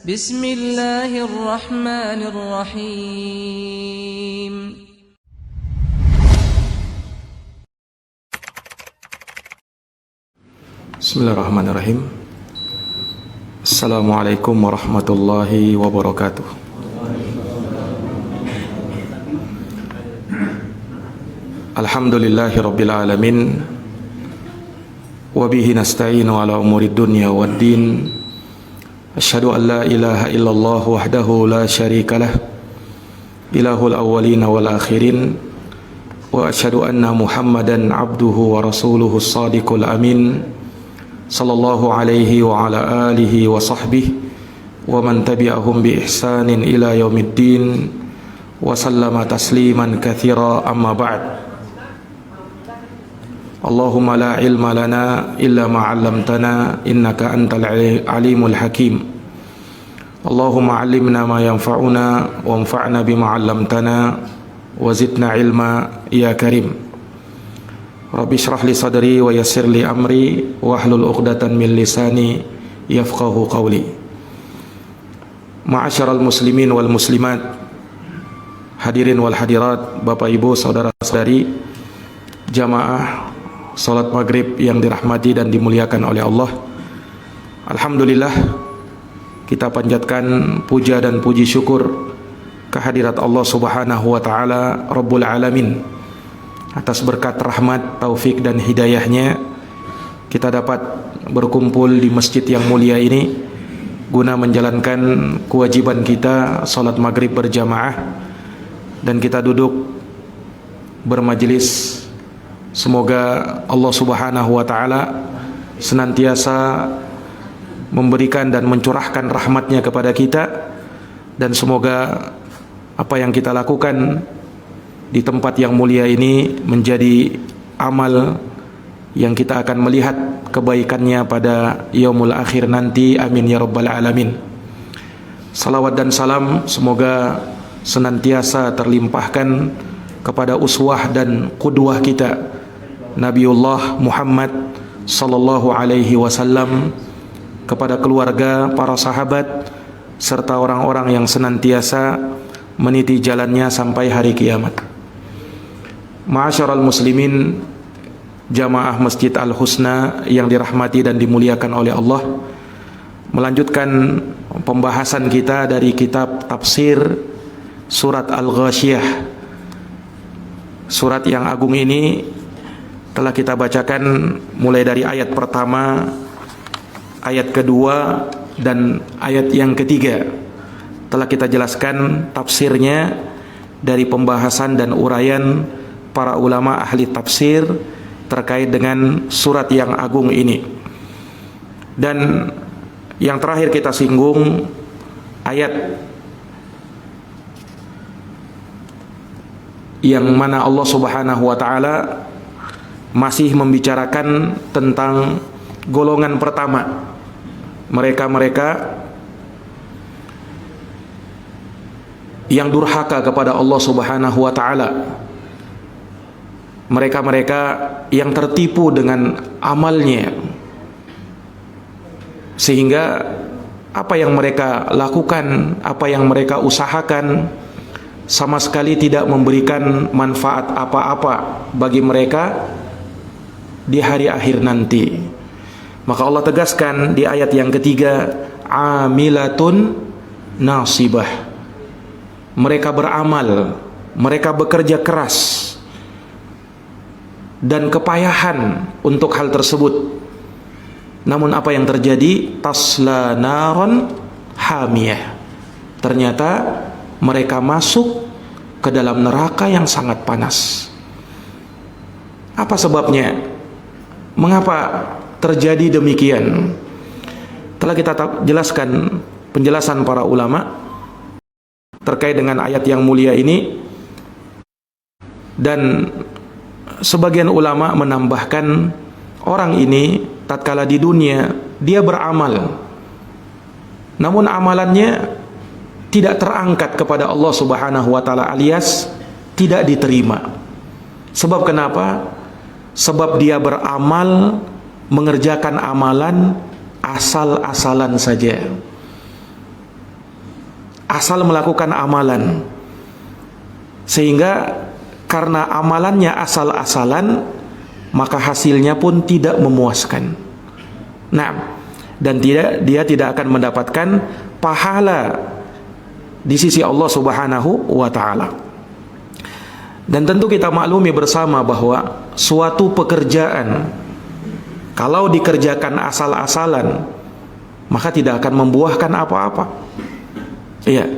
Bismillahirrahmanirrahim. Bismillahirrahmanirrahim. Assalamualaikum warahmatullahi wabarakatuh. Alhamdulillahi rabbil alamin. Wabihi nasta'inu ala umuri dunya waddin. Asyhadu an la ilaha illallah wahdahu la syarika lah, ilahul awwalin wal akhirin. Wa asyhadu anna Muhammadan abduhu wa rasuluhu shadiqul amin, sallallahu alaihi wa ala alihi wa sahbihi wa man tabi'ahum bi ihsanin ila yaumiddin wa sallama tasliman katsira, amma ba'd. Allahumma la ilma lana illa ma 'allamtana innaka antal alimul hakim. Allahumma 'allimna ma yanfa'una wanfa'na bima 'allamtana wa zidna ilma ya karim. Rabbi shrah li sadri wa yassir li amri wahlul 'uqdatan min lisani yafqahu qawli. Ma'asyiral muslimin wal muslimat, hadirin wal hadirat, Bapak Ibu, saudara-saudari, jamaah salat maghrib yang dirahmati dan dimuliakan oleh Allah. Alhamdulillah, kita panjatkan puja dan puji syukur kehadirat Allah Subhanahu wa taala Rabbul alamin. Atas berkat rahmat, taufik dan hidayahnya, kita dapat berkumpul di masjid yang mulia ini guna menjalankan kewajiban kita salat maghrib berjamaah, dan kita duduk bermajelis. Semoga Allah Subhanahu wa taala senantiasa memberikan dan mencurahkan rahmatnya kepada kita, dan semoga apa yang kita lakukan di tempat yang mulia ini menjadi amal yang kita akan melihat kebaikannya pada yaumul akhir nanti. Amin ya rabbal alamin. Salawat dan salam semoga senantiasa terlimpahkan kepada uswah dan qudwah kita, Nabiullah Muhammad sallallahu alaihi wasallam, kepada keluarga, para sahabat, serta orang-orang yang senantiasa meniti jalannya sampai hari kiamat. Ma'asyiral muslimin, jamaah Masjid Al-Husna yang dirahmati dan dimuliakan oleh Allah, melanjutkan pembahasan kita dari kitab tafsir surat Al-Ghasyiyah. Surat yang agung ini telah kita bacakan mulai dari ayat pertama, ayat kedua, dan ayat yang ketiga. Telah kita jelaskan tafsirnya dari pembahasan dan uraian para ulama ahli tafsir terkait dengan surat yang agung ini. Dan yang terakhir kita singgung ayat yang mana Allah Subhanahu wa taala masih membicarakan tentang golongan pertama, mereka-mereka yang durhaka kepada Allah Subhanahu wa taala, mereka-mereka yang tertipu dengan amalnya, sehingga apa yang mereka lakukan, apa yang mereka usahakan sama sekali tidak memberikan manfaat apa-apa bagi mereka di hari akhir nanti. Maka Allah tegaskan di ayat yang ketiga, amilatun nasibah. Mereka beramal, mereka bekerja keras dan kepayahan untuk hal tersebut. Namun apa yang terjadi? Tasla naron hamiyah. Ternyata mereka masuk ke dalam neraka yang sangat panas. Apa sebabnya? Mengapa terjadi demikian? Telah kita jelaskan penjelasan para ulama terkait dengan ayat yang mulia ini, dan sebagian ulama menambahkan, orang ini tatkala di dunia dia beramal, namun amalannya tidak terangkat kepada Allah Subhanahu wa taala, alias tidak diterima. Sebab kenapa? Sebab dia beramal, mengerjakan amalan asal-asalan saja. asal melakukan amalan. Sehingga karena amalannya asal-asalan, maka hasilnya pun tidak memuaskan. Nah, dan dia tidak akan mendapatkan pahala di sisi Allah Subhanahu wa taala. Dan tentu kita maklumi bersama bahwa suatu pekerjaan kalau dikerjakan asal-asalan, maka tidak akan membuahkan apa-apa. Iya.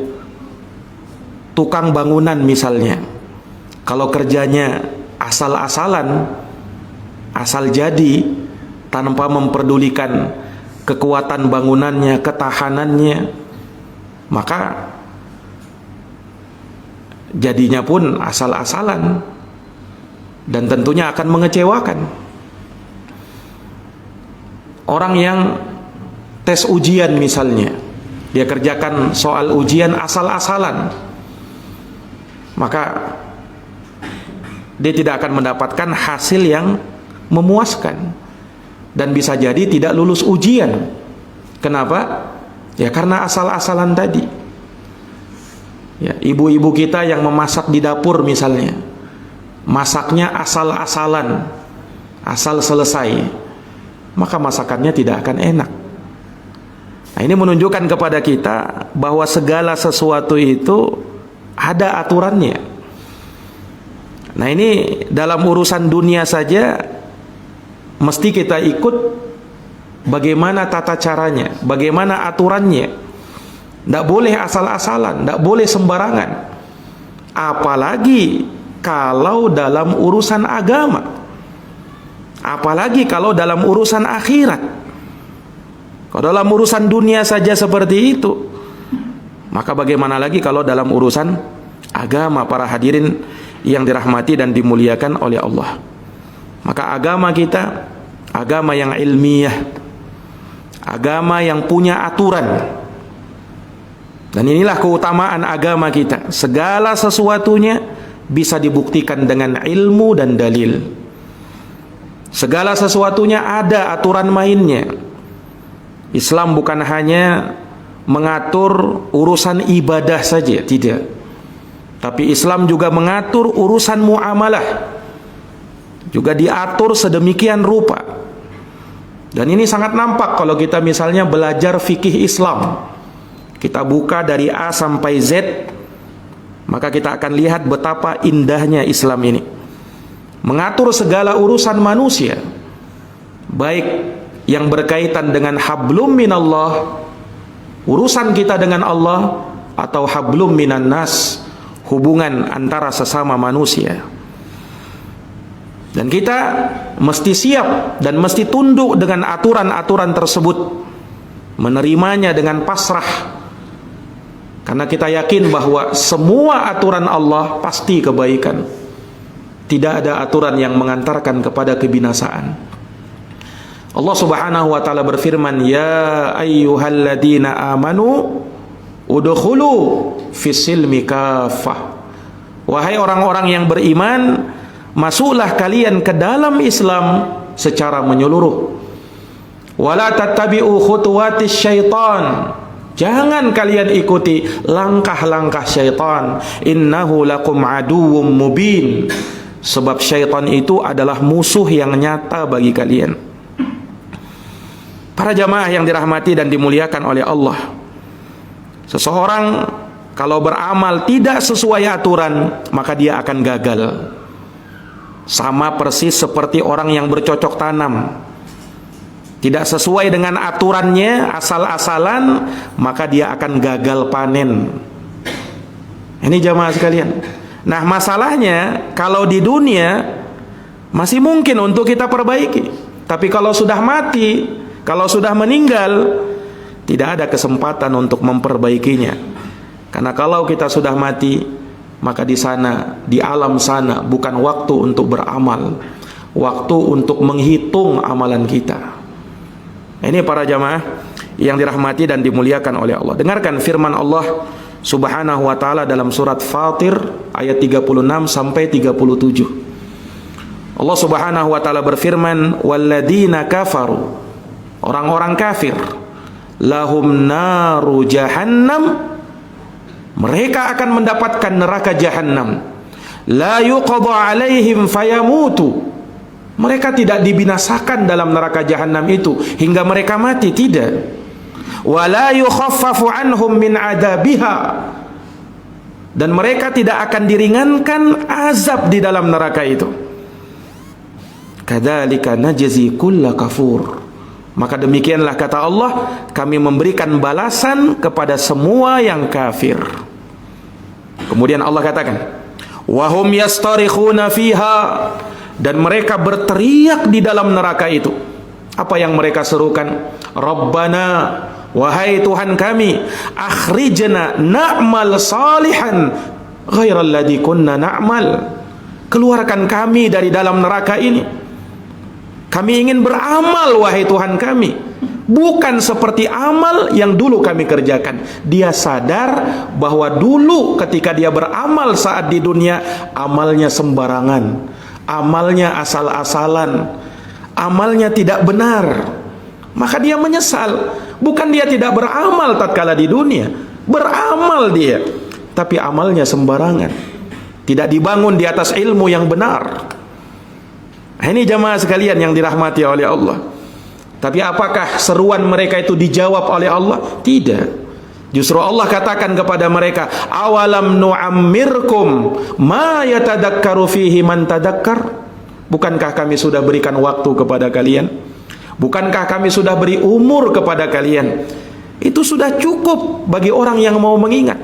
Tukang bangunan misalnya, kalau kerjanya asal-asalan, asal jadi, tanpa memperdulikan kekuatan bangunannya, ketahanannya, maka jadinya pun asal-asalan dan tentunya akan mengecewakan. Orang yang tes ujian misalnya, dia kerjakan soal ujian asal-asalan, maka dia tidak akan mendapatkan hasil yang memuaskan dan bisa jadi tidak lulus ujian. Kenapa? Ya karena asal-asalan tadi. Ya, ibu-ibu kita yang memasak di dapur misalnya, masaknya asal-asalan, asal selesai, maka masakannya tidak akan enak. Nah, ini menunjukkan kepada kita bahwa segala sesuatu itu ada aturannya. Nah, ini dalam urusan dunia saja mesti kita ikut bagaimana tata caranya, bagaimana aturannya. Tidak boleh asal-asalan, tidak boleh sembarangan. Apalagi kalau dalam urusan agama, apalagi kalau dalam urusan akhirat. Kalau dalam urusan dunia saja seperti itu, maka bagaimana lagi kalau dalam urusan agama, para hadirin yang dirahmati dan dimuliakan oleh Allah. Maka agama kita, agama yang ilmiah, agama yang punya aturan. Dan inilah keutamaan agama kita. Segala sesuatunya bisa dibuktikan dengan ilmu dan dalil. Segala sesuatunya ada aturan mainnya. Islam bukan hanya mengatur urusan ibadah saja, tidak. Tapi Islam juga mengatur urusan muamalah. Juga diatur sedemikian rupa. Dan ini sangat nampak kalau kita misalnya belajar fikih Islam. Kita buka dari A sampai Z, maka kita akan lihat betapa indahnya Islam ini. Mengatur segala urusan manusia, baik yang berkaitan dengan hablum minallah, urusan kita dengan Allah, atau hablum minan nas, hubungan antara sesama manusia. Dan kita mesti siap dan mesti tunduk dengan aturan-aturan tersebut, menerimanya dengan pasrah. Karena kita yakin bahwa semua aturan Allah pasti kebaikan. Tidak ada aturan yang mengantarkan kepada kebinasaan. Allah Subhanahu wa taala berfirman, "Ya ayyuhalladzina amanu udkhulu fis-silmi kaffah." Wahai orang-orang yang beriman, masuklah kalian ke dalam Islam secara menyeluruh. Wala tattabi'u khutuwatis syaitan. Jangan kalian ikuti langkah-langkah syaitan. Innahu lakum aduwwum mubin. Sebab syaitan itu adalah musuh yang nyata bagi kalian. Para jamaah yang dirahmati dan dimuliakan oleh Allah, seseorang kalau beramal tidak sesuai aturan, maka dia akan gagal. Sama persis seperti orang yang bercocok tanam. Tidak sesuai dengan aturannya, asal-asalan, maka dia akan gagal panen. Ini jamaah sekalian. Nah, masalahnya kalau di dunia masih mungkin untuk kita perbaiki. Tapi kalau sudah mati, kalau sudah meninggal, tidak ada kesempatan untuk memperbaikinya. Karena kalau kita sudah mati, maka di sana, di alam sana, bukan waktu untuk beramal, waktu untuk menghitung amalan kita. Ini para jamaah yang dirahmati dan dimuliakan oleh Allah. Dengarkan firman Allah Subhanahu wa taala dalam surat Fatir ayat 36 sampai 37. Allah Subhanahu wa taala berfirman, "Walladzina kafaru," orang-orang kafir, "lahum naru jahannam Mereka akan mendapatkan neraka Jahannam. La yuqadha alaihim fayamutu. Mereka tidak dibinasakan dalam neraka Jahannam itu hingga mereka mati, tidak. Wa la yukhaffafu anhum min adabiha. Dan mereka tidak akan diringankan azab di dalam neraka itu. Kadzalika najzi kulla kafur. Maka demikianlah kata Allah, kami memberikan balasan kepada semua yang kafir. Kemudian Allah katakan, wahum yastarikhuna fiha, dan mereka berteriak di dalam neraka itu. Apa yang mereka serukan? Rabbana, wahai Tuhan kami, akhrijna na'mal salihan ghairal ladzi kunna na'mal. Keluarkan kami dari dalam neraka ini. Kami ingin beramal, wahai Tuhan kami, bukan seperti amal yang dulu kami kerjakan. Dia sadar bahwa dulu ketika dia beramal saat di dunia, amalnya sembarangan, amalnya asal-asalan, amalnya tidak benar. Maka dia menyesal. Bukan dia tidak beramal tatkala di dunia, beramal dia, tapi amalnya sembarangan, tidak dibangun di atas ilmu yang benar. Ini jamaah sekalian yang dirahmati oleh Allah. Tapi apakah seruan mereka itu dijawab oleh Allah? Tidak. Justru Allah katakan kepada mereka, awalam nu'ammirkum ma yatadakkaru fihi man tadakkar. Bukankah kami sudah berikan waktu kepada kalian? Bukankah kami sudah beri umur kepada kalian? Itu sudah cukup bagi orang yang mau mengingat.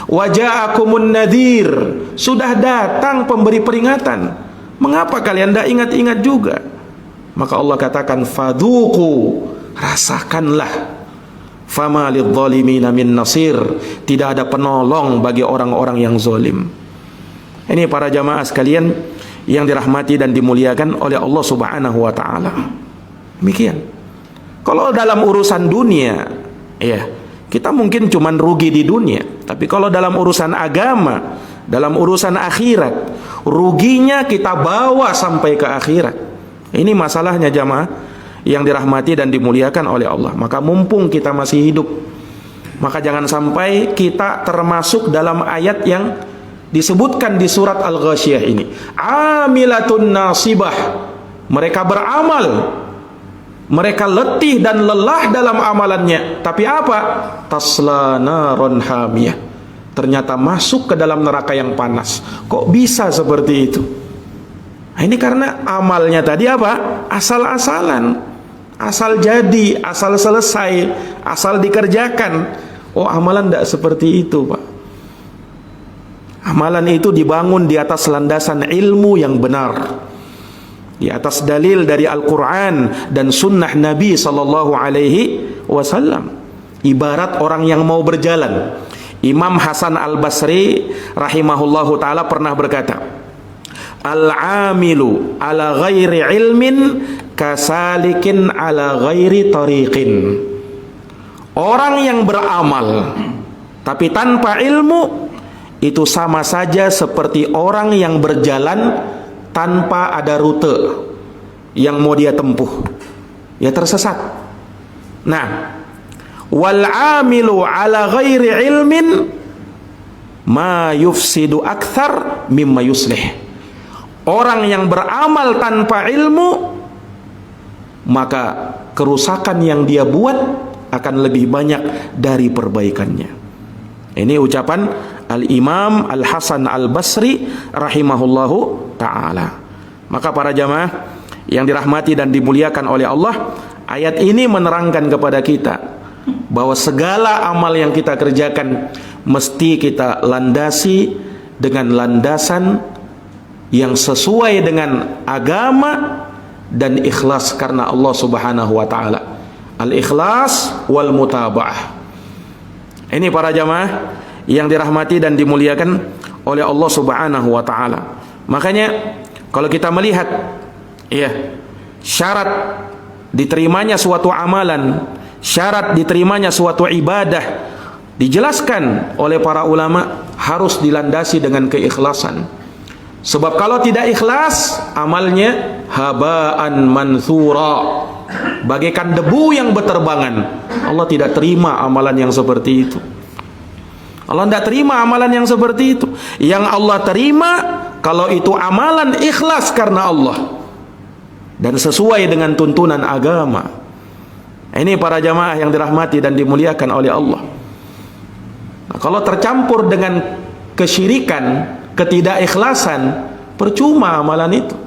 Waja'akumun nadhir, sudah datang pemberi peringatan. Mengapa kalian tidak ingat-ingat juga? Maka Allah katakan, fadhuku, rasakanlah. Fama lidzalimina min nasir, tidak ada penolong bagi orang-orang yang zalim. Ini para jamaah sekalian yang dirahmati dan dimuliakan oleh Allah Subhanahu wa taala. Demikian. Kalau dalam urusan dunia, ya, kita mungkin cuma rugi di dunia, tapi kalau dalam urusan agama, dalam urusan akhirat, ruginya kita bawa sampai ke akhirat. Ini masalahnya jamaah yang dirahmati dan dimuliakan oleh Allah. Maka mumpung kita masih hidup, maka jangan sampai kita termasuk dalam ayat yang disebutkan di surat Al-Ghasyiyah ini. Amilatun nasibah. Mereka beramal, mereka letih dan lelah dalam amalannya, tapi apa? Tasla naron hamiyah. Ternyata masuk ke dalam neraka yang panas. Kok bisa seperti itu? Nah, ini karena amalnya tadi apa? Asal-asalan, asal jadi, asal selesai, asal dikerjakan. Oh, amalan tidak seperti itu, Pak. Amalan itu dibangun di atas landasan ilmu yang benar, di atas dalil dari Al-Quran dan sunnah Nabi Sallallahu Alaihi Wasallam. Ibarat orang yang mau berjalan. Imam Hasan Al-Basri rahimahullahu ta'ala pernah berkata, al-amilu ala ghairi ilmin kasalikin ala ghairi tariqin. Orang yang beramal tapi tanpa ilmu itu sama saja seperti orang yang berjalan tanpa ada rute yang mau dia tempuh. Ya tersesat. Nah, wal amilu ala ghairi ilmin ma yufsidu akthar mimma yuslih. Orang yang beramal tanpa ilmu, maka kerusakan yang dia buat akan lebih banyak dari perbaikannya. Ini ucapan Al-Imam Al-Hasan Al-Basri rahimahullahu ta'ala. Maka para jamaah yang dirahmati dan dimuliakan oleh Allah, ayat ini menerangkan kepada kita bahwa segala amal yang kita kerjakan mesti kita landasi dengan landasan yang sesuai dengan agama dan ikhlas karena Allah Subhanahu wa taala. Al-ikhlas wal mutaba'ah. Ini para jamaah yang dirahmati dan dimuliakan oleh Allah Subhanahu wa taala. Makanya kalau kita melihat ya syarat diterimanya suatu amalan, syarat diterimanya suatu ibadah dijelaskan oleh para ulama harus dilandasi dengan keikhlasan. Sebab kalau tidak ikhlas, amalnya habaan mansura, bagaikan debu yang berterbangan. Allah tidak terima amalan yang seperti itu. Allah tidak terima amalan yang seperti itu. Yang Allah terima kalau itu amalan ikhlas karena Allah dan sesuai dengan tuntunan agama. Ini para jamaah yang dirahmati dan dimuliakan oleh Allah. Nah, kalau tercampur dengan kesyirikan, ketidakikhlasan, percuma amalan itu.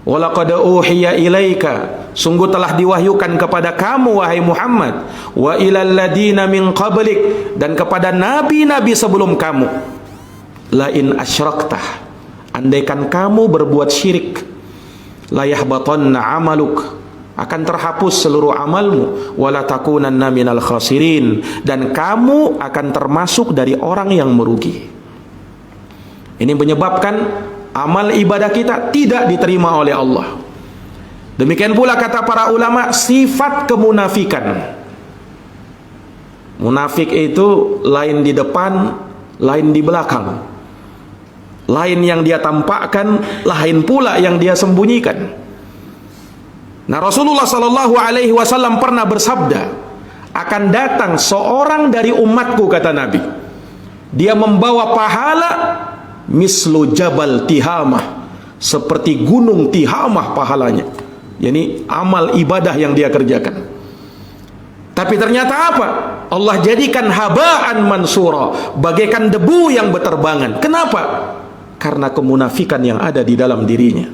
Walaqad uhiya ilaika, sungguh telah diwahyukan kepada kamu wahai Muhammad, wa ilal ladina min qablik, dan kepada nabi-nabi sebelum kamu, la in asyraqtah, andaikan kamu berbuat syirik, la yahbatanna amaluk, akan terhapus seluruh amalmu, wala takunanna minal khasirin, dan kamu akan termasuk dari orang yang merugi. Ini menyebabkan amal ibadah kita tidak diterima oleh Allah. Demikian pula kata para ulama, sifat kemunafikan. Munafik itu lain di depan, lain di belakang. Lain yang dia tampakkan, lain pula yang dia sembunyikan. Nah, Rasulullah sallallahu alaihi wasallam pernah bersabda, akan datang seorang dari umatku, kata Nabi. Dia membawa pahala mislu jabal Tihamah, seperti gunung Tihamah pahalanya. Yani amal ibadah yang dia kerjakan. Tapi ternyata apa? Allah jadikan habaan mansura, bagaikan debu yang berterbangan. Kenapa? Karena kemunafikan yang ada di dalam dirinya.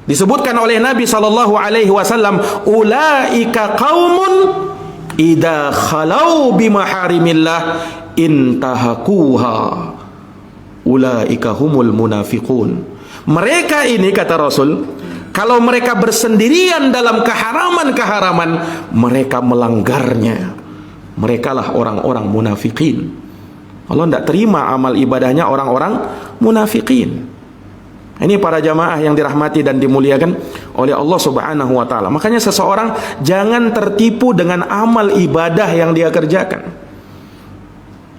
Disebutkan oleh Nabi sallallahu alaihi wasallam, ulaika qaumun idza khalau bimaharimillah intahakuha, ulaika humul munafiqun. Mereka ini, kata Rasul, kalau mereka bersendirian dalam keharaman-keharaman, mereka melanggarnya. Merekalah orang-orang munafikin. Allah tidak terima amal ibadahnya orang-orang munafikin. Ini para jamaah yang dirahmati dan dimuliakan oleh Allah Subhanahu wa taala. Makanya seseorang jangan tertipu dengan amal ibadah yang dia kerjakan.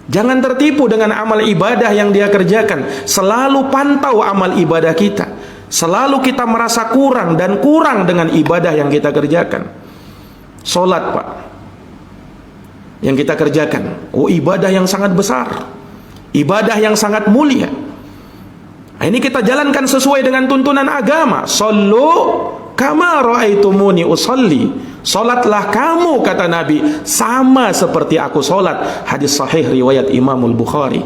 Jangan tertipu dengan amal ibadah yang dia kerjakan. Selalu pantau amal ibadah kita. Selalu kita merasa kurang dan kurang dengan ibadah yang kita kerjakan. Salat, Pak, yang kita kerjakan, oh ibadah yang sangat besar, ibadah yang sangat mulia. Nah, ini kita jalankan sesuai dengan tuntunan agama. Sallu kama ra'aitumuni usalli. Salatlah kamu, kata Nabi, sama seperti aku salat. Hadis sahih riwayat Imamul Bukhari.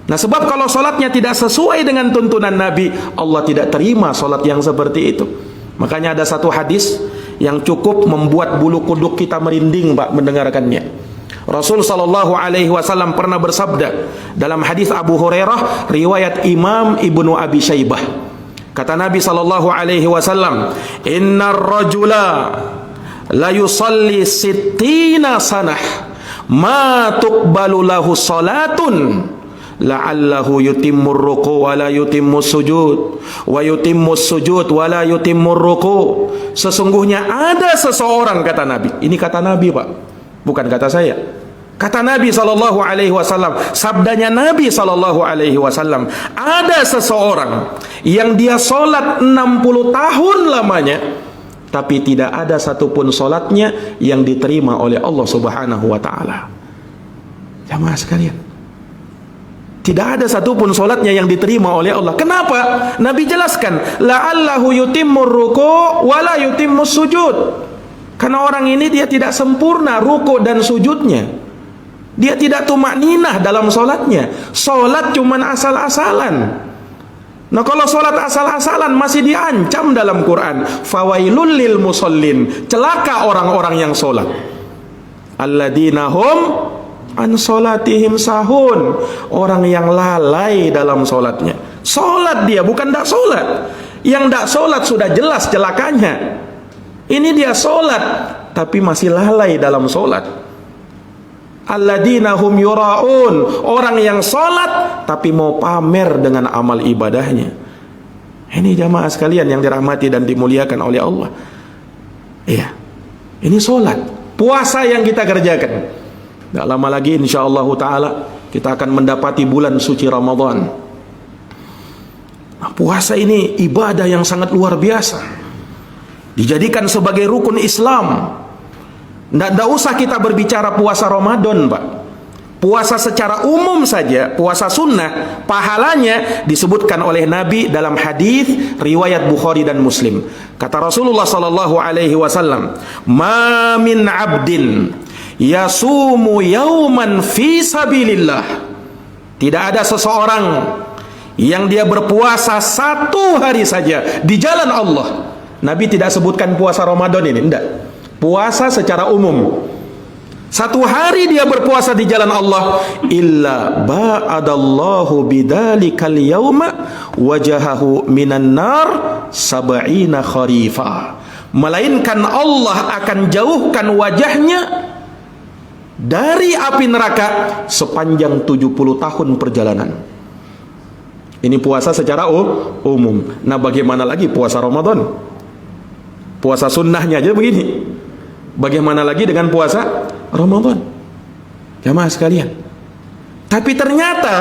Nah, sebab kalau salatnya tidak sesuai dengan tuntunan Nabi, Allah tidak terima salat yang seperti itu. Makanya ada satu hadis yang cukup membuat bulu kuduk kita merinding, Pak, mendengarkannya. Rasul sallallahu alaihi wasallam pernah bersabda dalam hadis Abu Hurairah riwayat Imam Ibnu Abi Syaibah. Kata Nabi sallallahu alaihi wasallam, "Innar rajula la yusalli sittina sanah ma tuqbalu lahu salatun la'allahu yutimmu ruku wa la yutimmu sujud wa yutimmu sujud wa la yutimmu ruku." Sesungguhnya ada seseorang, kata Nabi. Ini kata Nabi, Pak, bukan kata saya. Kata Nabi sallallahu alaihi wasallam, sabdanya Nabi sallallahu alaihi wasallam, ada seseorang yang dia salat 60 tahun lamanya, tapi tidak ada satupun salatnya yang diterima oleh Allah Subhanahu wa taala. Jamaah sekalian, tidak ada satupun solatnya yang diterima oleh Allah. Kenapa? Nabi jelaskan, la'allahu yutimmur ruku' wa la yutimmus sujud. Karena orang ini dia tidak sempurna ruku' dan sujudnya. Dia tidak tumakninah dalam solatnya. Solat cuman asal-asalan. Nah, kalau solat asal-asalan masih diancam dalam Quran. Fawailul lil musallin. Celaka orang-orang yang solat. Alladzina hum an solatihim sahun, orang yang lalai dalam solatnya. Solat dia, bukan tak solat. Yang tak solat sudah jelas celakanya. Ini dia solat tapi masih lalai dalam solat. Alladzina hum yura'un, orang yang solat tapi mau pamer dengan amal ibadahnya. Ini jamaah sekalian yang dirahmati dan dimuliakan oleh Allah. Iya, ini solat, puasa yang kita kerjakan. Tidak lama lagi insyaallah ta'ala kita akan mendapati bulan suci Ramadan. Nah, puasa ini ibadah yang sangat luar biasa, dijadikan sebagai rukun Islam. Nggak usah kita berbicara puasa Ramadan, Pak. Puasa secara umum saja, puasa sunnah, pahalanya disebutkan oleh Nabi dalam hadis riwayat Bukhari dan Muslim. Kata Rasulullah sallallahu alaihi wasallam, "Ma min 'abdin yasumu yauman fi sabilillah." Tidak ada seseorang yang dia berpuasa satu hari saja di jalan Allah. Nabi tidak sebutkan puasa Ramadan ini, enggak. Puasa secara umum. Satu hari dia berpuasa di jalan Allah, illa ba'adallahu bidzalikal yauma wajahahu minan nar sab'ina kharifa. Melainkan Allah akan jauhkan wajahnya dari api neraka sepanjang 70 tahun perjalanan. Ini puasa secara umum. Nah, bagaimana lagi puasa Ramadan? Puasa sunnahnya aja begini. Bagaimana lagi dengan puasa Ramadan? Jamaah sekalian. Tapi ternyata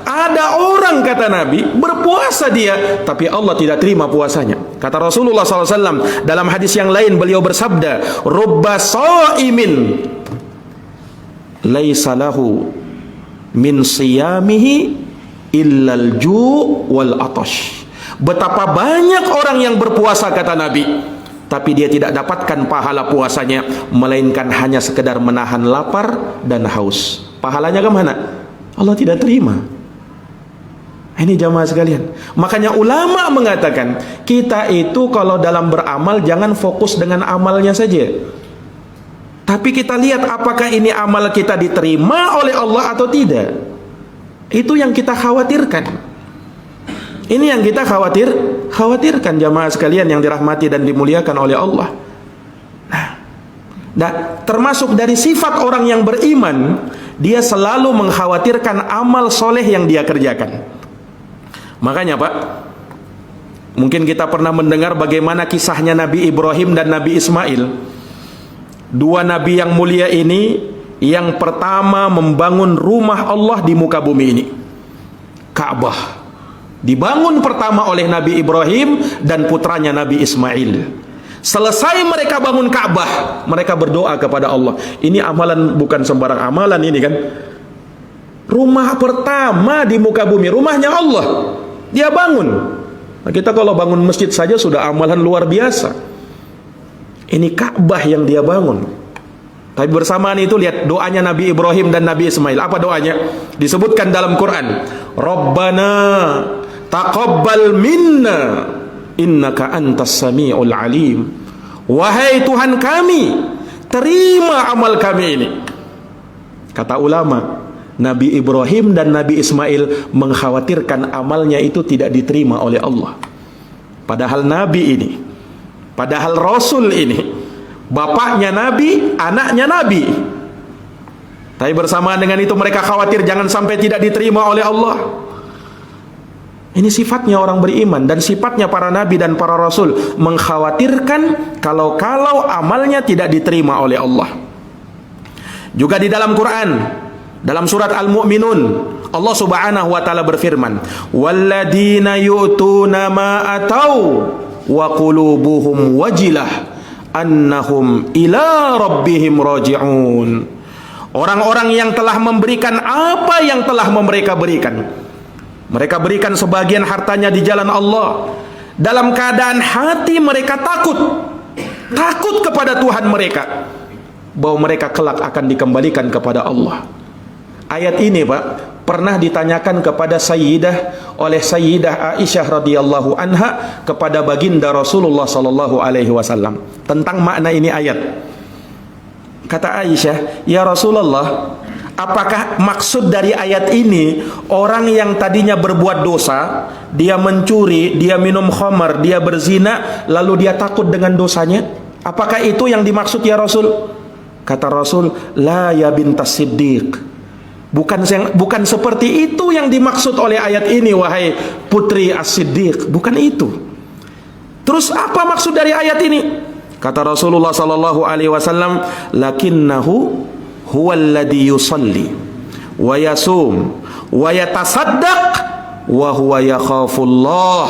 ada orang, kata Nabi, berpuasa dia, tapi Allah tidak terima puasanya. Kata Rasulullah SAW dalam hadis yang lain, beliau bersabda, "Rubba sha'imin laisa lahu min siyamihi illal ju' wal atash." Betapa banyak orang yang berpuasa, kata Nabi, tapi dia tidak dapatkan pahala puasanya, melainkan hanya sekedar menahan lapar dan haus. Pahalanya kemana? Allah tidak terima. Ini jamaah sekalian. Makanya ulama mengatakan, kita itu kalau dalam beramal jangan fokus dengan amalnya saja, tapi kita lihat apakah ini amal kita diterima oleh Allah atau tidak. Itu yang kita khawatirkan. Ini yang kita khawatirkan jamaah sekalian yang dirahmati dan dimuliakan oleh Allah. Nah, termasuk dari sifat orang yang beriman, dia selalu mengkhawatirkan amal soleh yang dia kerjakan. Makanya Pak, mungkin kita pernah mendengar bagaimana kisahnya Nabi Ibrahim dan Nabi Ismail. Dua nabi yang mulia ini, yang pertama membangun rumah Allah di muka bumi ini, Ka'bah. Dibangun pertama oleh Nabi Ibrahim dan putranya Nabi Ismail. Selesai mereka bangun Ka'bah, mereka berdoa kepada Allah. Ini amalan bukan sembarang amalan ini kan. Rumah pertama di muka bumi, rumahnya Allah, dia bangun. Nah, kita kalau bangun masjid saja sudah amalan luar biasa. Ini Ka'bah yang dia bangun. Tapi bersamaan itu lihat doanya Nabi Ibrahim dan Nabi Ismail. Apa doanya? Disebutkan dalam Quran. Rabbana taqabbal minna innaka antas sami'ul alim. Wahai Tuhan kami, terima amal kami ini. Kata ulama, Nabi Ibrahim dan Nabi Ismail mengkhawatirkan amalnya itu tidak diterima oleh Allah. Padahal Nabi ini, padahal Rasul ini, bapaknya Nabi, anaknya Nabi. Tapi bersamaan dengan itu mereka khawatir jangan sampai tidak diterima oleh Allah. Ini sifatnya orang beriman dan sifatnya para nabi dan para rasul, mengkhawatirkan kalau amalnya tidak diterima oleh Allah. Juga di dalam Quran, dalam surat Al-Mu'minun, Allah Subhanahu wa taala berfirman, "Walladzina yu'tuna ma atau wa qulubuhum wajilah annahum ila rabbihim raji'un." Orang-orang yang telah memberikan apa yang telah mereka berikan. Mereka berikan sebagian hartanya di jalan Allah, dalam keadaan hati mereka takut kepada Tuhan mereka, bahwa mereka kelak akan dikembalikan kepada Allah. Ayat ini Pak pernah ditanyakan kepada oleh Sayyidah Aisyah radhiyallahu anha kepada baginda Rasulullah sallallahu alaihi wasallam tentang makna ini ayat. Kata Aisyah, "Ya Rasulullah, apakah maksud dari ayat ini orang yang tadinya berbuat dosa, dia mencuri, dia minum khamar, dia berzina, lalu dia takut dengan dosanya? Apakah itu yang dimaksud ya Rasul?" Kata Rasul, "La ya bintas Siddiq." Bukan seperti itu yang dimaksud oleh ayat ini, wahai putri As-Siddiq. Bukan itu. Terus apa maksud dari ayat ini? Kata Rasulullah sallallahu alaihi wasallam, "Lakinnahu huwallazi yusalli wa yasum wa yatasaddaq wa huwa yakhafullah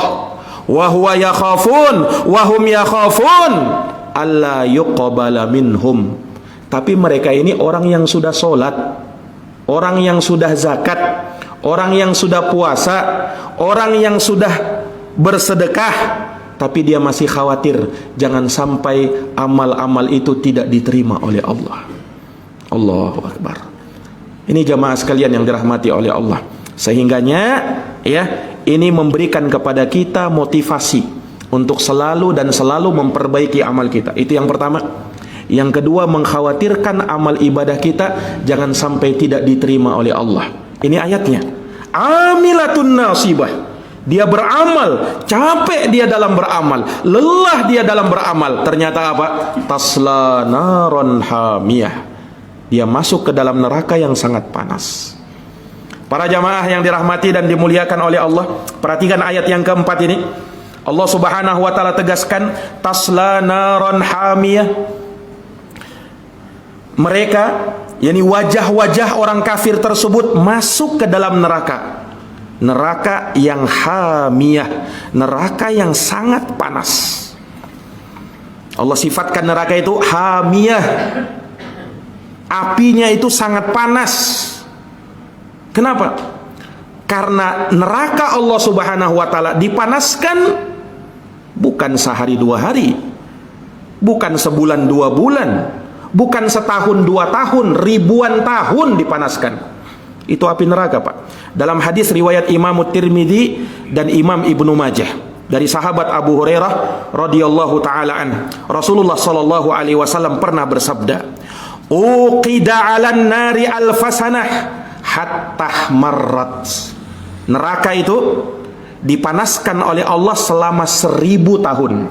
wa huwa yakhafun wa hum yakhafun alla yuqbala minhum." Tapi mereka ini orang yang sudah sholat, orang yang sudah zakat, orang yang sudah puasa, orang yang sudah bersedekah, tapi dia masih khawatir jangan sampai amal-amal itu tidak diterima oleh Allah. Allahu Akbar. Ini jamaah sekalian yang dirahmati oleh Allah. Sehingganya ya, ini memberikan kepada kita motivasi untuk selalu dan selalu memperbaiki amal kita. Itu yang pertama. Yang kedua, mengkhawatirkan amal ibadah kita jangan sampai tidak diterima oleh Allah. Ini ayatnya. Amilatun nasibah. Dia beramal, capek dia dalam beramal, lelah dia dalam beramal. Ternyata apa? Tasla naron hamiyah. Dia masuk ke dalam neraka yang sangat panas. Para jamaah yang dirahmati dan dimuliakan oleh Allah, perhatikan ayat yang keempat ini. Allah Subhanahu wa taala tegaskan, tasla naron hamiyah. Mereka, yakni wajah-wajah orang kafir tersebut masuk ke dalam neraka. Neraka yang hamiyah, neraka yang sangat panas. Allah sifatkan neraka itu hamiyah. Apinya itu sangat panas. Kenapa? Karena neraka Allah Subhanahu wa taala dipanaskan bukan sehari dua hari, bukan sebulan dua bulan, bukan setahun dua tahun, ribuan tahun dipanaskan. Itu api neraka, Pak. Dalam hadis riwayat Imam Tirmidzi dan Imam Ibnu Majah dari sahabat Abu Hurairah radhiyallahu taala an, Rasulullah sallallahu alaihi wasallam pernah bersabda, "Uqida 'alan nari alfasanah hatta marrat." Neraka itu dipanaskan oleh Allah selama 1000 tahun.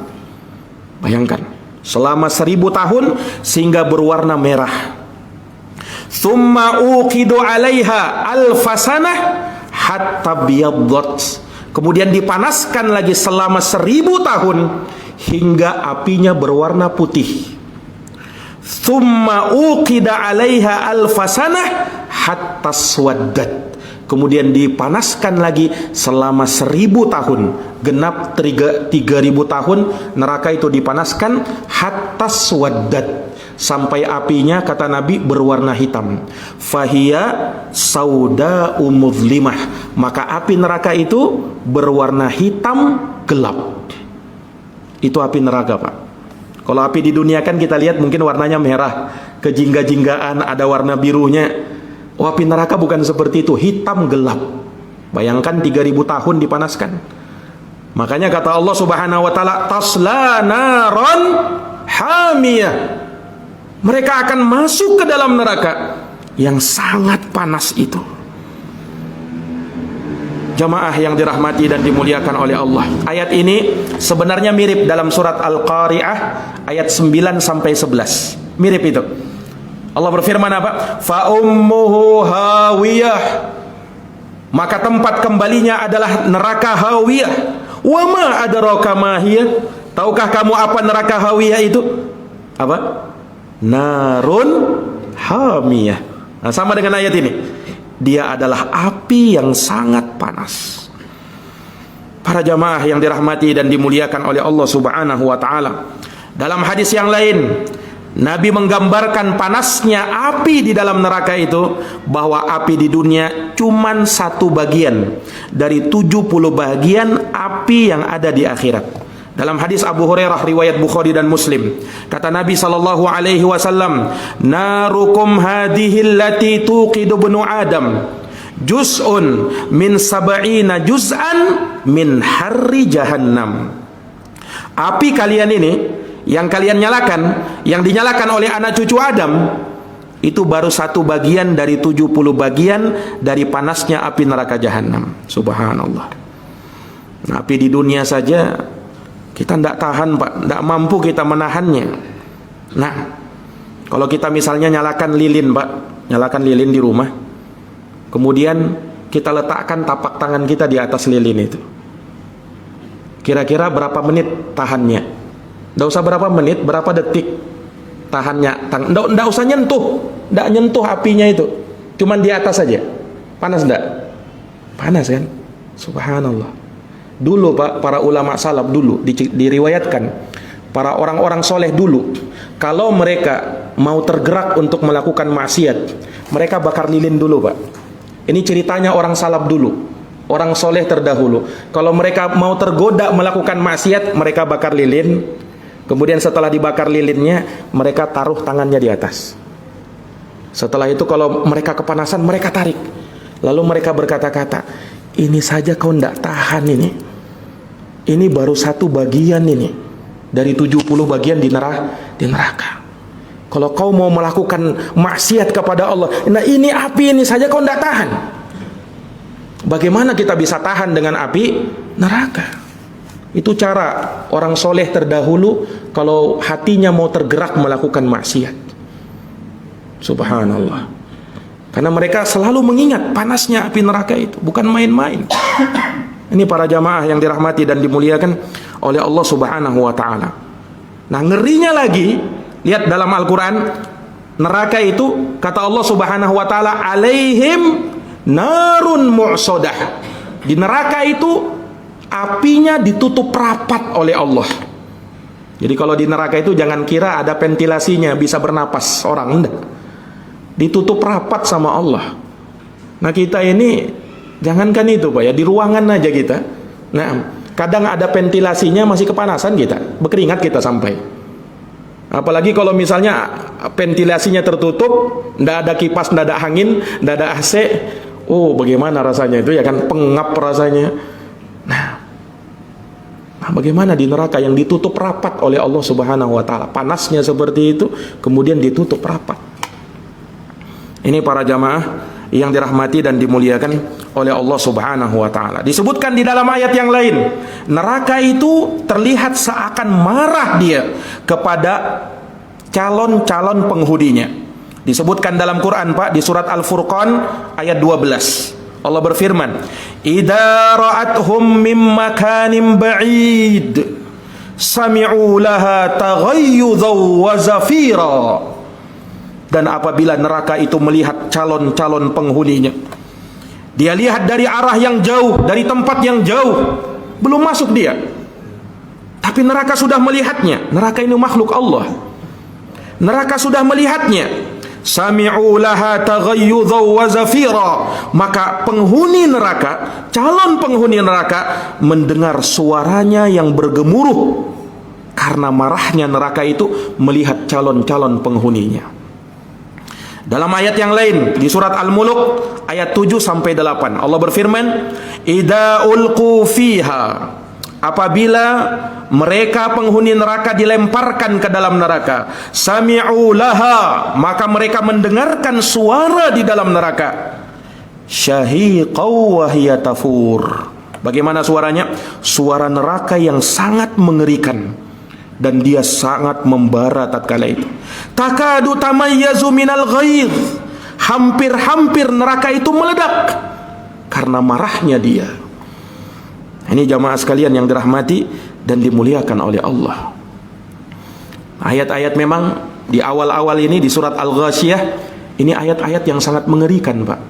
Bayangkan, selama 1000 tahun sehingga berwarna merah. Thumma uqidu 'alaiha alfasanah hatta biyaddat. Kemudian dipanaskan lagi selama 1000 tahun hingga apinya berwarna putih. Thumma uqida 'alaiha alfasanah hatta swaddat. Kemudian dipanaskan lagi selama 1000 tahun, genap 3000 tahun neraka itu dipanaskan hatta swaddat, sampai apinya kata Nabi berwarna hitam. Fahiya sauda'u mudlimah, maka api neraka itu berwarna hitam gelap. Itu api neraka, Pak. Kalau api di dunia kan kita lihat mungkin warnanya merah, kejingga-jinggaan, ada warna birunya. Oh, api neraka bukan seperti itu, hitam gelap. Bayangkan 3000 tahun dipanaskan. Makanya kata Allah Subhanahu wa taala, tasla naron hamiyah. Mereka akan masuk ke dalam neraka yang sangat panas itu. Jamaah yang dirahmati dan dimuliakan oleh Allah. Ayat ini sebenarnya mirip dalam surat Al-Qari'ah ayat 9 sampai 11. Mirip itu. Allah berfirman apa? Fa ummuhu hawiyah. Maka tempat kembalinya adalah neraka hawiyah. Wa ma adraka ma hiya? Tahukah kamu apa neraka hawiyah itu? Apa? Narun hamiyah. Nah, sama dengan ayat ini. Dia adalah api yang sangat panas. Para jamaah yang dirahmati dan dimuliakan oleh Allah Subhanahu wa taala. Dalam hadis yang lain, Nabi menggambarkan panasnya api di dalam neraka itu, bahwa api di dunia cuman 1 bagian dari 70 bagian api yang ada di akhirat. Dalam hadis Abu Hurairah riwayat Bukhari dan Muslim, kata Nabi sallallahu alaihi wasallam, "Narukum hadhihi allati tuqidu ibnu Adam juz'un min sab'ina juz'an min harri jahannam." Api kalian ini yang kalian nyalakan, yang dinyalakan oleh anak cucu Adam, itu baru 1 bagian dari 70 bagian dari panasnya api neraka jahanam. Subhanallah. Nah, api di dunia saja kita tidak tahan, Pak, tidak mampu kita menahannya. Nah, kalau kita misalnya nyalakan lilin, Pak, nyalakan lilin di rumah, kemudian kita letakkan tapak tangan kita di atas lilin itu, kira-kira berapa menit tahannya? Tidak usah berapa menit, berapa detik tahannya. Tidak usah nyentuh, tidak nyentuh apinya itu, cuman di atas saja. Panas tidak? Panas kan? Subhanallah. Dulu, Pak, para ulama salaf dulu diriwayatkan, para orang-orang soleh dulu, kalau mereka mau tergerak untuk melakukan maksiat, mereka bakar lilin dulu, Pak. Ini ceritanya orang salaf dulu, orang soleh terdahulu. Kalau mereka mau tergoda melakukan maksiat, mereka bakar lilin. Kemudian setelah dibakar lilinnya, mereka taruh tangannya di atas. Setelah itu kalau mereka kepanasan, mereka tarik. Lalu mereka berkata-kata, ini saja kau tidak tahan ini. Ini baru satu bagian ini dari 70 bagian di neraka. Kalau kau mau melakukan maksiat kepada Allah, nah ini api ini saja kau tidak tahan. Bagaimana kita bisa tahan dengan api neraka? Itu cara orang soleh terdahulu kalau hatinya mau tergerak melakukan maksiat. Subhanallah. Karena mereka selalu mengingat panasnya api neraka itu, bukan main-main. Ini para jamaah yang dirahmati dan dimuliakan oleh Allah Subhanahu wa taala. Nah, ngerinya lagi, lihat dalam Al-Qur'an, neraka itu kata Allah Subhanahu wa taala, alaihim narun mu'sadah. Di neraka itu apinya ditutup rapat oleh Allah. Jadi kalau di neraka itu jangan kira ada ventilasinya bisa bernapas orang, enggak. Ditutup rapat sama Allah. Nah, kita ini jangankan itu, Pak ya, di ruangan aja kita. Nah, kadang ada ventilasinya masih kepanasan kita, berkeringat kita sampai. Apalagi kalau misalnya ventilasinya tertutup, ndak ada kipas, ndak ada angin, ndak ada AC. Oh, bagaimana rasanya itu ya kan, pengap rasanya. Nah, bagaimana di neraka yang ditutup rapat oleh Allah Subhanahu wa taala? Panasnya seperti itu, kemudian ditutup rapat. Ini para jamaah yang dirahmati dan dimuliakan oleh Allah Subhanahu wa taala. Disebutkan di dalam ayat yang lain, neraka itu terlihat seakan marah dia kepada calon-calon penghuninya. Disebutkan dalam Quran, Pak, di surat Al-Furqan ayat 12. Allah berfirman, "Idza ra'athum mim makanin ba'id sami'u laha taghayyudhan wa zafira." Dan apabila neraka itu melihat calon-calon penghuninya, dia lihat dari arah yang jauh, dari tempat yang jauh, belum masuk dia, tapi neraka sudah melihatnya. Neraka ini makhluk Allah. Neraka sudah melihatnya. Sami'u laha taghayyudhan wa zafira. Maka penghuni neraka, calon penghuni neraka, mendengar suaranya yang bergemuruh karena marahnya neraka itu melihat calon-calon penghuninya. Dalam ayat yang lain di surat Al-Mulk ayat 7 sampai 8, Allah berfirman, "Idza ulqu fiha." Apabila mereka penghuni neraka dilemparkan ke dalam neraka, sami'u laha, maka mereka mendengarkan suara di dalam neraka. Syahiqaw wa hiya tafur. Bagaimana suaranya? Suara neraka yang sangat mengerikan, dan dia sangat membara tatkala itu. Takadu tamayyazu minal ghaidh. Hampir-hampir neraka itu meledak karena marahnya dia. Ini jamaah sekalian yang dirahmati dan dimuliakan oleh Allah. Ayat-ayat memang di awal-awal ini di surat Al-Ghasyiyah, ini ayat-ayat yang sangat mengerikan, Pak.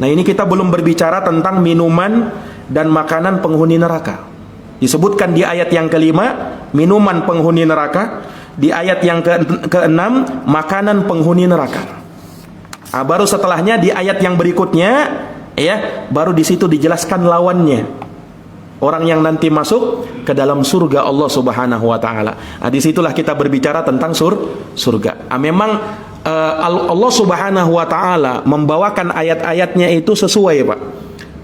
Nah, ini kita belum berbicara tentang minuman dan makanan penghuni neraka. Disebutkan di ayat yang kelima, minuman penghuni neraka. Di ayat yang keenam, makanan penghuni neraka. Baru setelahnya di ayat yang berikutnya, ya, baru di situ dijelaskan lawannya. Orang yang nanti masuk ke dalam surga Allah Subhanahu wa taala. Nah, disitulah kita berbicara tentang surga. Memang Allah Subhanahu wa taala membawakan ayat-ayatnya itu sesuai, Pak.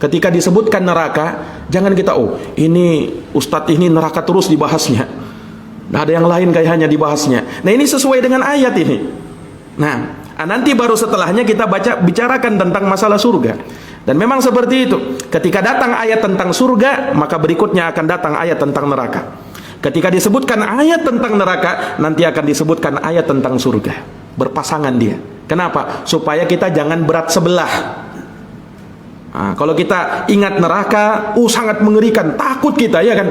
Ketika disebutkan neraka, jangan kita, oh ini Ustadz ini neraka terus dibahasnya, nah, ada yang lain kayaknya dibahasnya. Nah, ini sesuai dengan ayat ini. Nah, nanti baru setelahnya kita bicarakan tentang masalah surga. Dan memang seperti itu. Ketika datang ayat tentang surga, maka berikutnya akan datang ayat tentang neraka. Ketika disebutkan ayat tentang neraka, nanti akan disebutkan ayat tentang surga. Berpasangan dia. Kenapa? Supaya kita jangan berat sebelah. Nah, kalau kita ingat neraka, sangat mengerikan, takut kita, ya kan?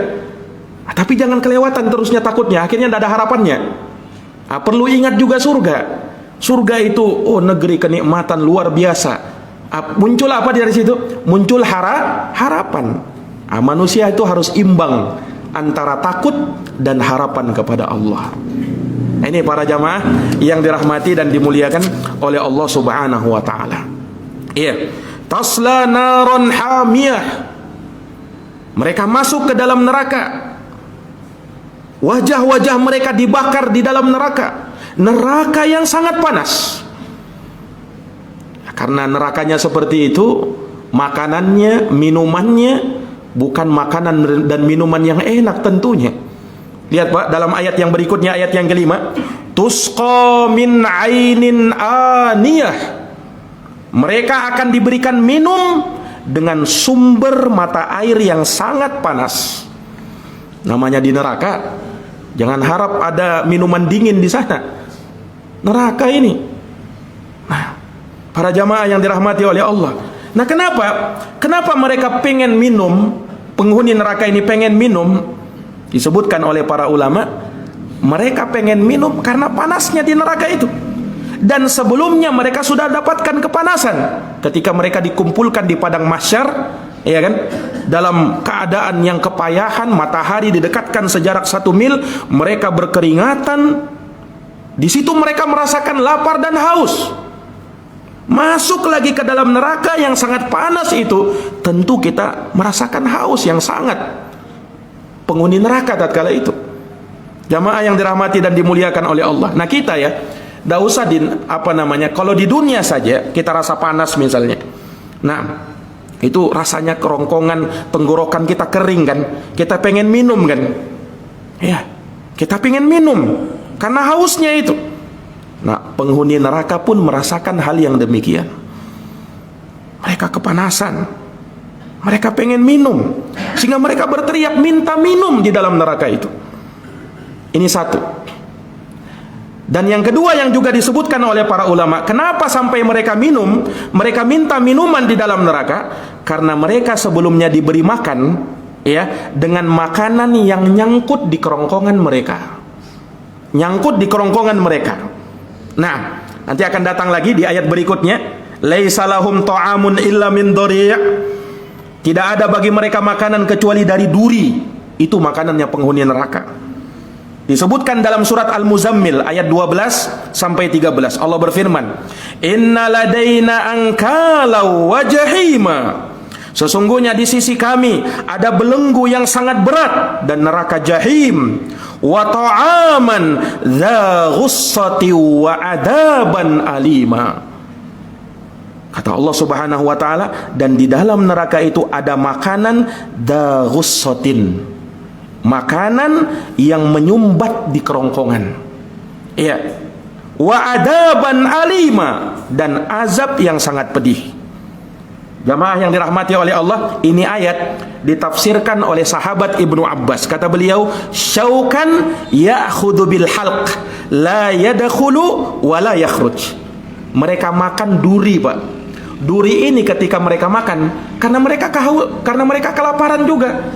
Nah, tapi jangan kelewatan terusnya takutnya, akhirnya tidak ada harapannya. Nah, perlu ingat juga surga. Surga itu, negeri kenikmatan luar biasa. Muncul apa dari situ? Muncul harapan. Manusia itu harus imbang antara takut dan harapan kepada Allah. Ini para jamaah yang dirahmati dan dimuliakan oleh Allah Subhanahu wa taala. Iya, tasla naron hamiyah. Mereka masuk ke dalam neraka. Wajah-wajah mereka dibakar di dalam neraka. Neraka yang sangat panas. Karena nerakanya seperti itu, makanannya, minumannya bukan makanan dan minuman yang enak tentunya. Lihat Pak, dalam ayat yang berikutnya, ayat yang kelima, tusqa min ainin aniyah. Mereka akan diberikan minum dengan sumber mata air yang sangat panas. Namanya di neraka, jangan harap ada minuman dingin di sana. Neraka ini. Nah, para jamaah yang dirahmati oleh Allah. Nah, kenapa mereka pengen minum? Penghuni neraka ini pengen minum. Disebutkan oleh para ulama, mereka pengen minum karena panasnya di neraka itu. Dan sebelumnya mereka sudah dapatkan kepanasan ketika mereka dikumpulkan di padang mahsyar, ya kan? Dalam keadaan yang kepayahan, matahari didekatkan sejarak 1 mil, mereka berkeringatan. Di situ mereka merasakan lapar dan haus. Masuk lagi ke dalam neraka yang sangat panas itu, tentu kita merasakan haus yang sangat. Penghuni neraka tatkala itu. Jamaah yang dirahmati dan dimuliakan oleh Allah. Nah, kita ya, tidak usah kalau di dunia saja kita rasa panas misalnya. Nah, itu rasanya kerongkongan, tenggorokan kita kering kan. Kita pengen minum kan. Ya, kita pengen minum karena hausnya itu. Nah, penghuni neraka pun merasakan hal yang demikian. Mereka kepanasan, mereka pengen minum, sehingga mereka berteriak minta minum di dalam neraka itu. Ini satu. Dan yang kedua yang juga disebutkan oleh para ulama, kenapa sampai mereka minum, mereka minta minuman di dalam neraka? Karena mereka sebelumnya diberi makan, ya, dengan makanan yang nyangkut di kerongkongan mereka. Nyangkut di kerongkongan mereka. Nah, nanti akan datang lagi di ayat berikutnya, laisa lahum ta'amun illa min dhari'. Tidak ada bagi mereka makanan kecuali dari duri. Itu makanannya penghuni neraka. Disebutkan dalam surat Al-Muzammil ayat 12 sampai 13. Allah berfirman, "Inna ladaina ankalau wa jahima." Sesungguhnya di sisi kami ada belenggu yang sangat berat dan neraka jahim. Wa ta'aman dza ghussati wa adaban alima. Kata Allah Subhanahu wa taala, dan di dalam neraka itu ada makanan dza ghussatin. Makanan yang menyumbat di kerongkongan. Iya. Wa adaban alima, dan azab yang sangat pedih. Jamaah yang dirahmati oleh Allah, ini ayat ditafsirkan oleh sahabat Ibnu Abbas. Kata beliau, syaukan ya'khudhu bil halq, la yadkhulu wa la yakhruj. Mereka makan duri, Pak. Duri ini ketika mereka makan, karena mereka kelaparan juga.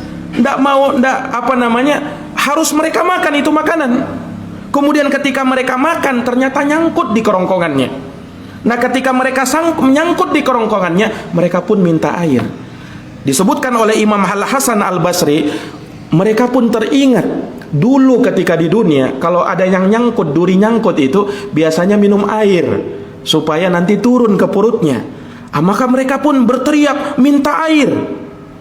Harus mereka makan itu makanan. Kemudian ketika mereka makan, ternyata nyangkut di kerongkongannya. Nah, ketika mereka menyangkut di kerongkongannya, mereka pun minta air. Disebutkan oleh Imam Al-Hasan Al-Basri, mereka pun teringat dulu ketika di dunia, kalau ada yang nyangkut, duri nyangkut itu biasanya minum air supaya nanti turun ke perutnya. Maka mereka pun berteriak minta air.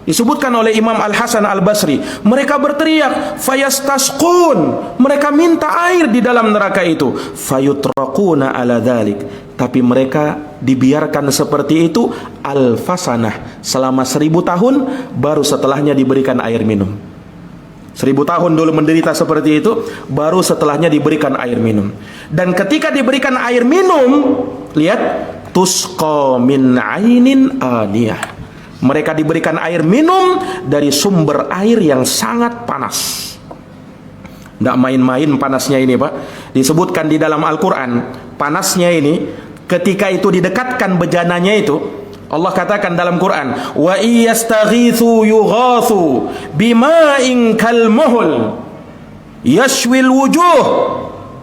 Disebutkan oleh Imam Al-Hasan Al-Basri, mereka berteriak fayastasqun, mereka minta air di dalam neraka itu, fayutraquna ala dzalik, tapi mereka dibiarkan seperti itu alfasanah, selama 1000 tahun, baru setelahnya diberikan air minum. 1000 tahun dulu menderita seperti itu, baru setelahnya diberikan air minum. Dan ketika diberikan air minum, lihat, tusqa min ainin aniyah. Mereka diberikan air minum dari sumber air yang sangat panas. Tidak main-main panasnya ini, Pak. Disebutkan di dalam Al-Quran, panasnya ini, ketika itu didekatkan bejananya itu, Allah katakan dalam Quran, wa iyastaghithu yughathu bima'in kalmuhul yashwil wujuh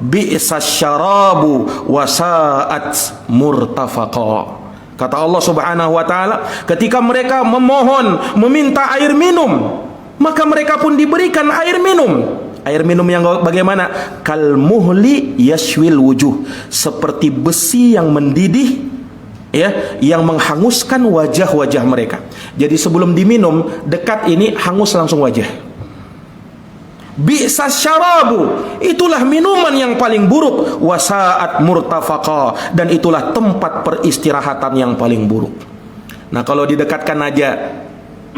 bi'sas syarabu wa sa'at murtafaqa. Kata Allah Subhanahu wa taala, ketika mereka memohon, meminta air minum, maka mereka pun diberikan air minum. Air minum yang bagaimana? Kal muhli yashwil wujuh, seperti besi yang mendidih, ya, yang menghanguskan wajah-wajah mereka. Jadi sebelum diminum, dekat ini hangus langsung wajah. Bi'sas syarabu, itulah minuman yang paling buruk. Wasaat murtafaqa, dan itulah tempat peristirahatan yang paling buruk. Nah, kalau didekatkan aja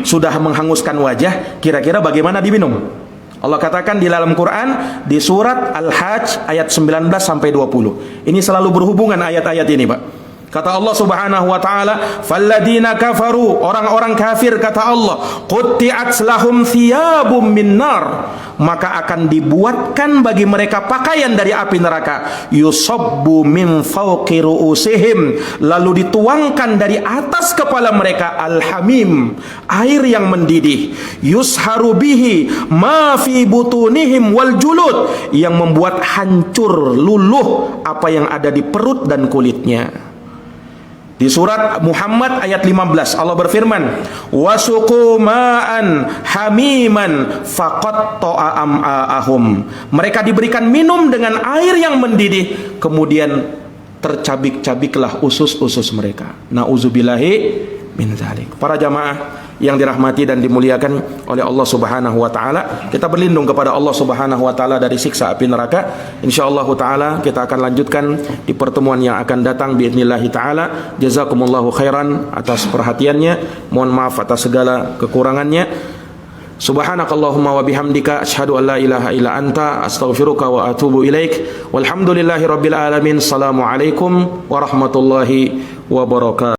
sudah menghanguskan wajah, kira-kira bagaimana diminum? Allah katakan di dalam Quran di surat Al-Hajj ayat 19 sampai 20. Ini selalu berhubungan ayat-ayat ini, Pak. Kata Allah Subhanahu wa taala, "Falladzina kafaru", orang-orang kafir, kata Allah, "qutti'at lahum thiyabum min nar", maka akan dibuatkan bagi mereka pakaian dari api neraka, yusabbu min fawqi ru'usihim, lalu dituangkan dari atas kepala mereka al-hamim, air yang mendidih, yusharu bihi ma fi butunihim wal julud, yang membuat hancur luluh apa yang ada di perut dan kulitnya. Di surat Muhammad ayat 15 Allah berfirman, wasuqu ma'an hamiman faqatta'a am'a'ahum, mereka diberikan minum dengan air yang mendidih, kemudian tercabik-cabiklah usus-usus mereka. Nauzubillahi min dzalik. Para jamaah yang dirahmati dan dimuliakan oleh Allah Subhanahu wa taala, kita berlindung kepada Allah Subhanahu wa taala dari siksa api neraka. Insyaallah taala kita akan lanjutkan di pertemuan yang akan datang biidznillah taala. Jazakumullahu khairan atas perhatiannya. Mohon maaf atas segala kekurangannya. Subhanakallahumma wa bihamdika asyhadu an la ilaha illa anta astaghfiruka wa atubu ilaik. Walhamdulillahi rabbil alamin. Assalamualaikum warahmatullahi wabarakatuh.